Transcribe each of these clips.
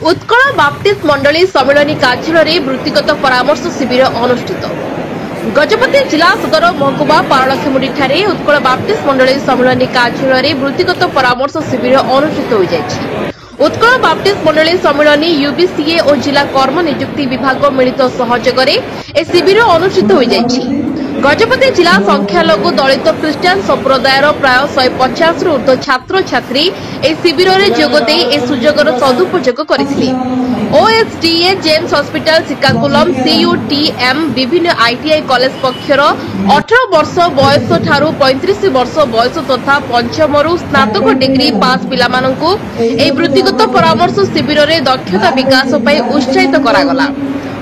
Utkal Baptist मंडली सम्मिलनी कार्यालय वृत्तिगत परामर्श शिविर अनुष्ठित। गजपति जिला सदर महकुमा पारलाखेमुंडी ठारे उत्कल बाप्टिस्ट मंडली सम्मिलनी कार्यालय वृत्तिगत परामर्श शिविर अनुष्ठित हो जायछि। उत्कल बाप्टिस्ट मंडली सम्मिलनी यूबीसीए और जिला कर्म नियुक्ति विभाग मिलित सहयोगरे ए शिविर अनुष्ठित हो जायछि। गजपति जिला संख्यालघु दलित ख्रीष्टान संप्रदायर प्राय 150 रु ऊर्ध्व छात्र छात्री ए शिविर में जोगदे ए सुजोगर सदुपयोग करथिले। ओएसडीए जेम्स हॉस्पिटल श्रीकाकुलम सीयूटीएम विभिन्न आईटीआई कॉलेज पक्षर 18 वर्ष बयस ठारू 35 वर्ष बयस तथा पंचम रु स्नातक डिग्री पास पिलामानंकु ए वृत्तिगत परामर्श शिविर में दक्षता विकास पई उत्साहित करागला।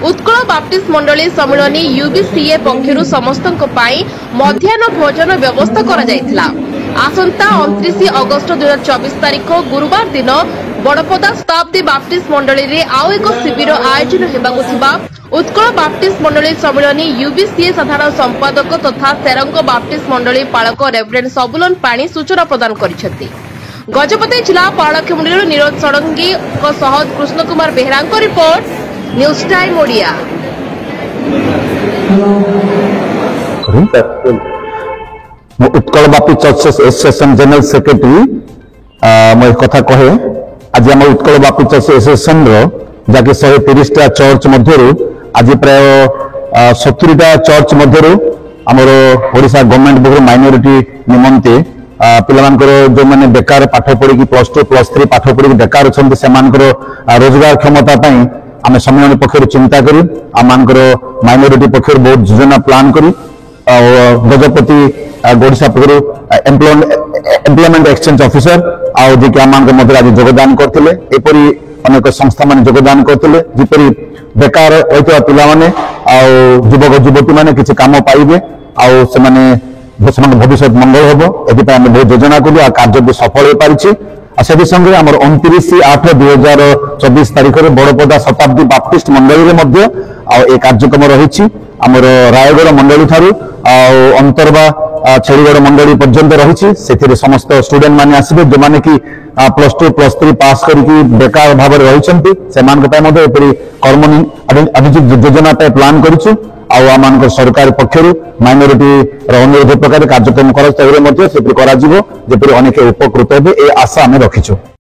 उत्कल बाप्टिस्ट मंडली सम्मिलनी यूबीसीए पक्षरु समस्तक पाई मध्याह्न भोजन व्यवस्था करा जायतिला। आसंता 29 अगस्त 2024 तारिख गुरुवार दिन बड़पदा शताब्दी बाप्टिस्ट मंडली रे आउ एक शिविर आयोजन हेबाकु थिबा उत्कल बाप्टिस्ट मंडली सम्मिलनी यूबीसीए साधारण संपादक तथा सेरंग बाप्टिस्ट मंडली पालक रेवरेंड सबुलन पाणी सूचना प्रदान करिसेंती। गजपति जिला पारलाखेमुंडी नीरज षडंगी सह Krishna Kumar Behera report news time Odia. Utkal बापी चर्च एसोसिएशन जनरल सेक्रेटरी मैं कथा कहे आज आम उत्कल बापी चर्च एसोसिएशन जहाँकि 130 टा चर्च मध्य आज प्राय 70 चर्च मध्य आमर ओडिशा गवर्नमेंट बुक माइनॉरिटी निमंते पिलामानकर जो माने बेकार पाठ पढ़ी +2 +3 पाठ पढ़ी बेकार अच्छा से रोजगार क्षमता पाई आम सम्मेलन पक्षर चिंता करी आमर माइनॉरिटी पक्षर बहुत योजना प्लान करी गजपति ओडिशा पक्षर एम्प्लॉयमेंट एक्सचेंज ऑफिसर आउ जी आम आज योगदान करते एपरी अनेक संस्था मान योगदान करते जिपरि बेकार होता पिला माने युवक युवती माने किसी काम पाइबे आउ से भविष्य मंगल हम एपाई आम बहुत योजना कलु आ कार्य भी सफल हो पारिछि। से संगे आम 29/8/2024 तारीख में बड़पदा शताब्दी बाप्टिस्ट मंडली में कार्यक्रम रही आमर रायगढ़ मंडली ठारू अंतरवा छेड़ीगढ़ मंडली पर्यंत रही समस्त स्टूडेंट माने आसबे जो माने कि +2 +3 पास करके बेकार भाव रही कर्म अभिजित योजना प्लान करूँ आम सरकार पक्षर माइनॉरिटी अनुरोध प्रकार कार्यक्रम कर अनेक उपकृत हे आशा आम रखीचु।